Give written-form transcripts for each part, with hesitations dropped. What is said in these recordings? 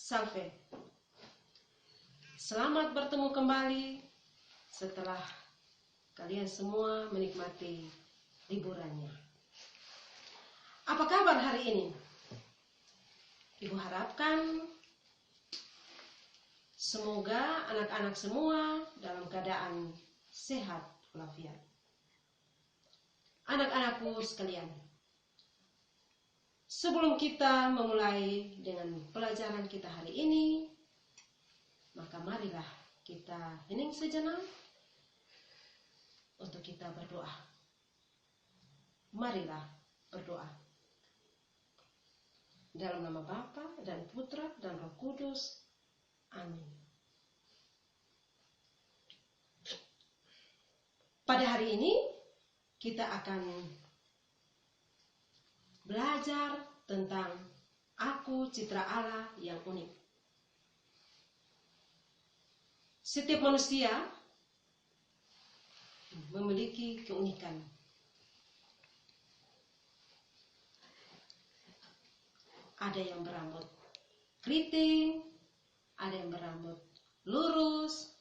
Salve. Selamat bertemu kembali setelah kalian semua menikmati liburannya. Apa kabar hari ini? Ibu harapkan semoga anak-anak semua dalam keadaan sehat walafiat. Anak-anakku sekalian, sebelum kita memulai dengan pelajaran kita hari ini, maka marilah kita hening sejenak untuk kita berdoa. Marilah berdoa. Dalam nama Bapa dan Putra dan Roh Kudus. Amin. Pada hari ini kita akan belajar tentang aku citra Allah yang unik. Setiap manusia memiliki keunikan. Ada yang berambut keriting, ada yang berambut lurus,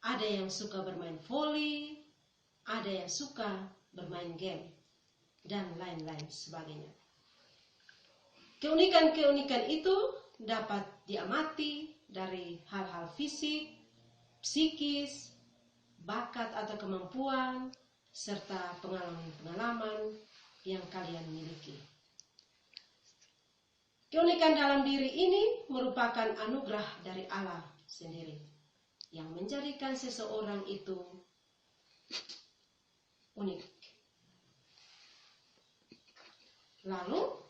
ada yang suka bermain voli, ada yang suka bermain game, dan lain-lain sebagainya. Keunikan-keunikan itu dapat diamati dari hal-hal fisik, psikis, bakat atau kemampuan, serta pengalaman-pengalaman yang kalian miliki. Keunikan dalam diri ini merupakan anugerah dari Allah sendiri yang menjadikan seseorang itu unik. Lalu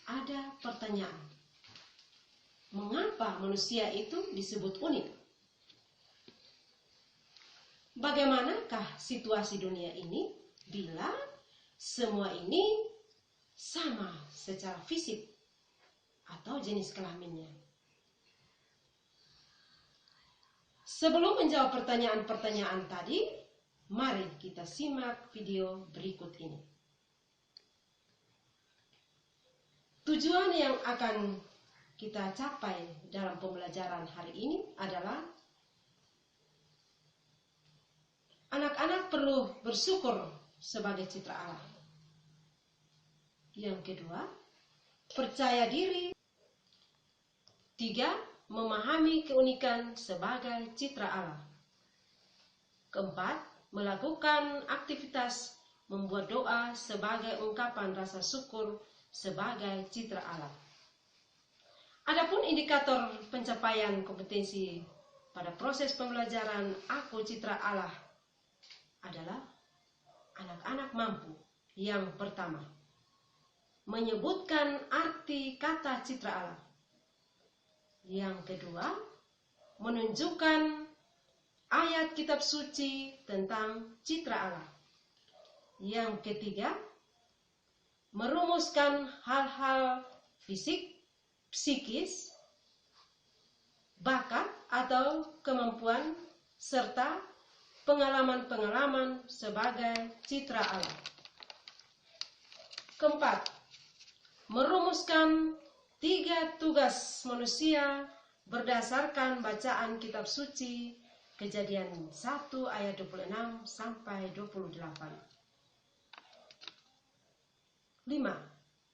ada pertanyaan, mengapa manusia itu disebut unik? Bagaimanakah situasi dunia ini bila semua ini sama secara fisik atau jenis kelaminnya? Sebelum menjawab pertanyaan-pertanyaan tadi, mari kita simak video berikut ini. Tujuan yang akan kita capai dalam pembelajaran hari ini adalah anak-anak perlu bersyukur sebagai citra Allah. Yang kedua, percaya diri. 3. Memahami keunikan sebagai citra Allah. 4. Melakukan aktivitas membuat doa sebagai ungkapan rasa syukur sebagai citra Allah. Adapun indikator pencapaian kompetensi pada proses pembelajaran aku citra Allah adalah anak-anak mampu. Yang pertama, menyebutkan arti kata citra Allah. Yang kedua, menunjukkan ayat kitab suci tentang citra Allah. Yang ketiga, merumuskan hal-hal fisik, psikis, bakat atau kemampuan, serta pengalaman-pengalaman sebagai citra Allah. 4. Merumuskan 3 tugas manusia berdasarkan bacaan kitab suci Kejadian 1 ayat 26 sampai 28. 5.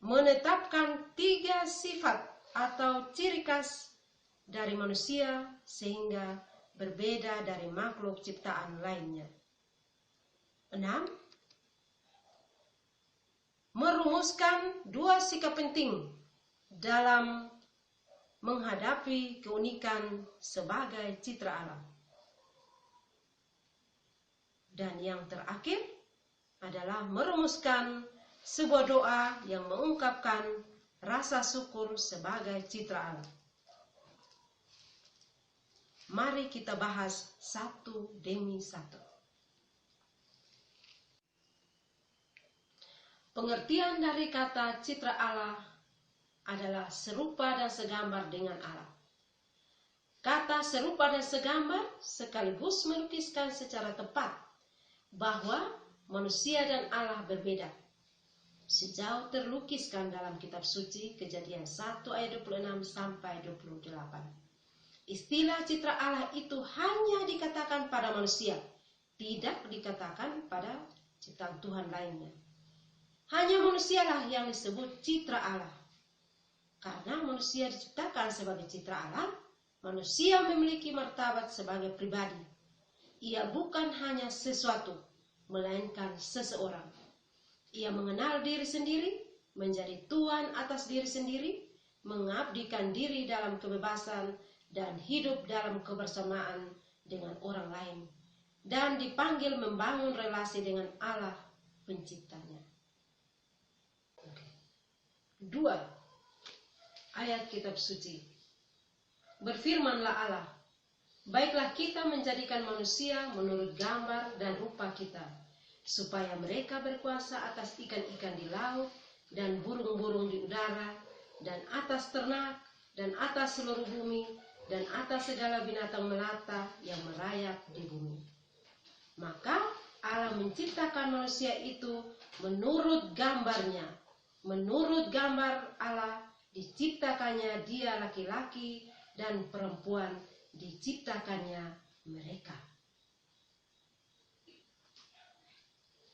Menetapkan 3 sifat atau ciri khas dari manusia sehingga berbeda dari makhluk ciptaan lainnya. 6. Merumuskan 2 sikap penting dalam menghadapi keunikan sebagai citra Allah. Dan yang terakhir adalah merumuskan sebuah doa yang mengungkapkan rasa syukur sebagai citra Allah. Mari kita bahas satu demi satu. Pengertian dari kata citra Allah adalah serupa dan segambar dengan Allah. Kata serupa dan segambar sekaligus melukiskan secara tepat bahwa manusia dan Allah berbeda. sejauh terlukiskan dalam kitab suci Kejadian 1 ayat 26 sampai 28. Istilah citra Allah itu hanya dikatakan pada manusia, tidak dikatakan pada ciptaan Tuhan lainnya. Hanya manusialah yang disebut citra Allah. Karena manusia diciptakan sebagai citra Allah, manusia memiliki martabat sebagai pribadi. Ia bukan hanya sesuatu, melainkan seseorang. Ia mengenal diri sendiri, menjadi tuan atas diri sendiri, mengabdikan diri dalam kebebasan, dan hidup dalam kebersamaan dengan orang lain, dan dipanggil membangun relasi dengan Allah penciptanya. 2. Ayat kitab suci. Berfirmanlah Allah, baiklah kita menjadikan manusia menurut gambar dan rupa kita, supaya mereka berkuasa atas ikan-ikan di laut, dan burung-burung di udara, dan atas ternak, dan atas seluruh bumi, dan atas segala binatang melata yang merayap di bumi. Maka Allah menciptakan manusia itu menurut gambarnya. Menurut gambar Allah diciptakannya dia, laki-laki dan perempuan diciptakannya mereka.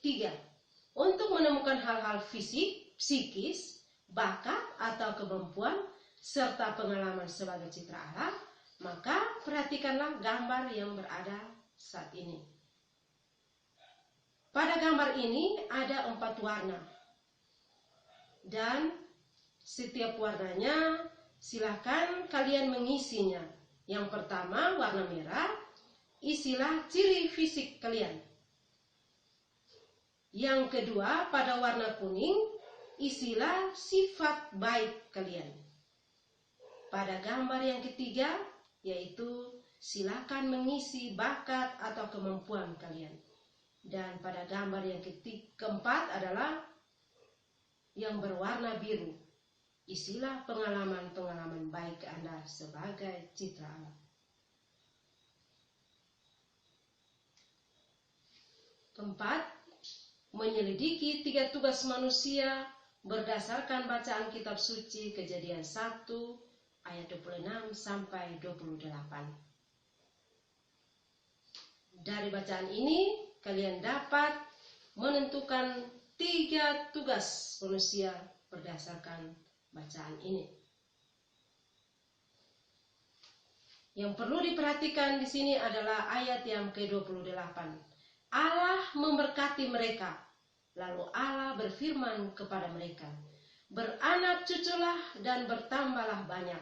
3. Untuk menemukan hal-hal fisik, psikis, bakat atau kemampuan, serta pengalaman sebagai citra Allah, maka perhatikanlah gambar yang berada saat ini. Pada gambar ini ada 4 warna. Dan setiap warnanya silahkan kalian mengisinya. Yang pertama warna merah, isilah ciri fisik kalian. Yang kedua pada warna kuning, isilah sifat baik kalian. Pada gambar yang ketiga, yaitu silakan mengisi bakat atau kemampuan kalian. Dan pada gambar yang keempat adalah yang berwarna biru. Isilah pengalaman-pengalaman baik Anda sebagai citra Allah. Keempat, menyelidiki 3 tugas manusia berdasarkan bacaan kitab suci Kejadian 1 ayat 26 sampai 28. Dari bacaan ini kalian dapat menentukan 3 tugas manusia berdasarkan bacaan ini. Yang perlu diperhatikan di sini adalah ayat yang ke-28. Allah memberkati mereka, lalu Allah berfirman kepada mereka, beranak cuculah dan bertambahlah banyak,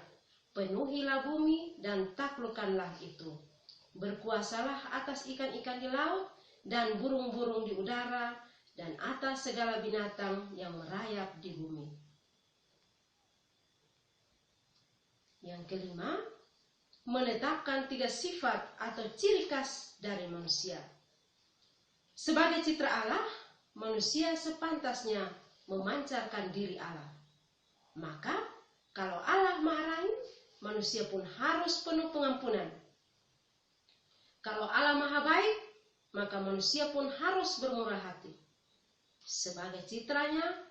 penuhilah bumi dan taklukkanlah itu. Berkuasalah atas ikan-ikan di laut dan burung-burung di udara dan atas segala binatang yang merayap di bumi. Yang kelima, menetapkan 3 sifat atau ciri khas dari manusia. Sebagai citra Allah, manusia sepantasnya memancarkan diri Allah. Maka, kalau Allah marahin, manusia pun harus penuh pengampunan. Kalau Allah maha baik, maka manusia pun harus bermurah hati. Sebagai citranya,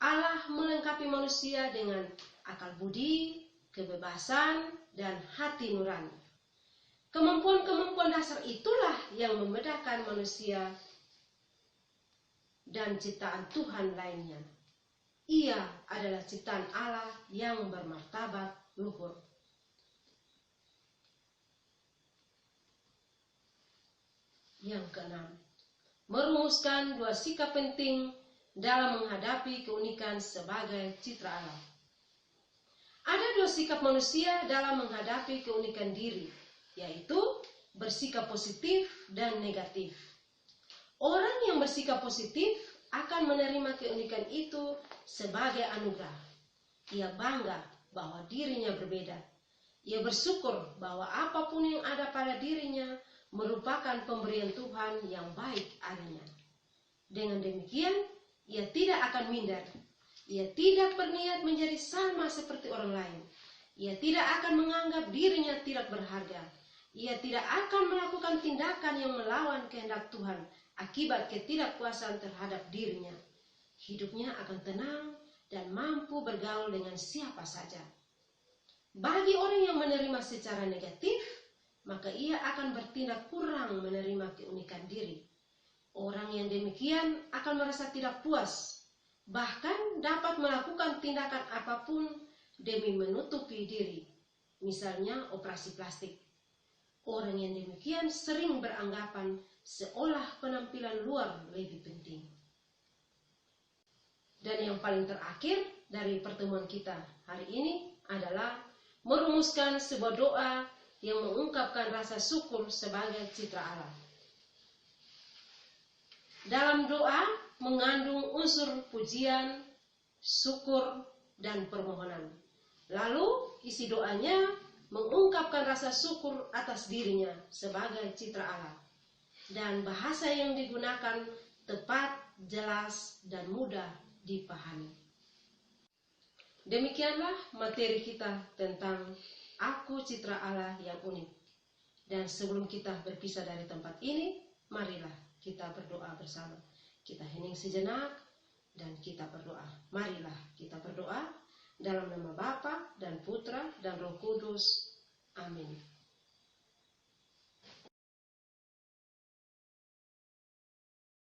Allah melengkapi manusia dengan akal budi, kebebasan, dan hati nurani. Kemampuan-kemampuan dasar itulah yang membedakan manusia dan ciptaan Tuhan lainnya. Ia adalah ciptaan Allah yang bermartabat luhur. Yang keenam, merumuskan 2 sikap penting dalam menghadapi keunikan sebagai citra Allah. Ada 2 sikap manusia dalam menghadapi keunikan diri, yaitu bersikap positif dan negatif. Orang yang bersikap positif akan menerima keunikan itu sebagai anugerah. Ia bangga bahwa dirinya berbeda. Ia bersyukur bahwa apapun yang ada pada dirinya merupakan pemberian Tuhan yang baik adanya. Dengan demikian, ia tidak akan minder. Ia tidak berniat menjadi sama seperti orang lain. Ia tidak akan menganggap dirinya tidak berharga. Ia tidak akan melakukan tindakan yang melawan kehendak Tuhan akibat ketidakpuasan terhadap dirinya. Hidupnya akan tenang dan mampu bergaul dengan siapa saja. Bagi orang yang menerima secara negatif, maka ia akan bertindak kurang menerima keunikan diri. Orang yang demikian akan merasa tidak puas, bahkan dapat melakukan tindakan apapun demi menutupi diri, misalnya operasi plastik. Orang yang demikian sering beranggapan seolah penampilan luar lebih penting. Dan yang paling terakhir dari pertemuan kita hari ini adalah merumuskan sebuah doa yang mengungkapkan rasa syukur sebagai citra Allah. Dalam doa mengandung unsur pujian, syukur, dan permohonan. Lalu isi doanya mengungkapkan rasa syukur atas dirinya sebagai citra Allah. Dan bahasa yang digunakan tepat, jelas, dan mudah dipahami. Demikianlah materi kita tentang Aku Citra Allah yang Unik. Dan sebelum kita berpisah dari tempat ini, marilah kita berdoa bersama. Kita hening sejenak dan kita berdoa. Marilah kita berdoa dalam nama Bapa dan Putra dan Roh Kudus. Amin.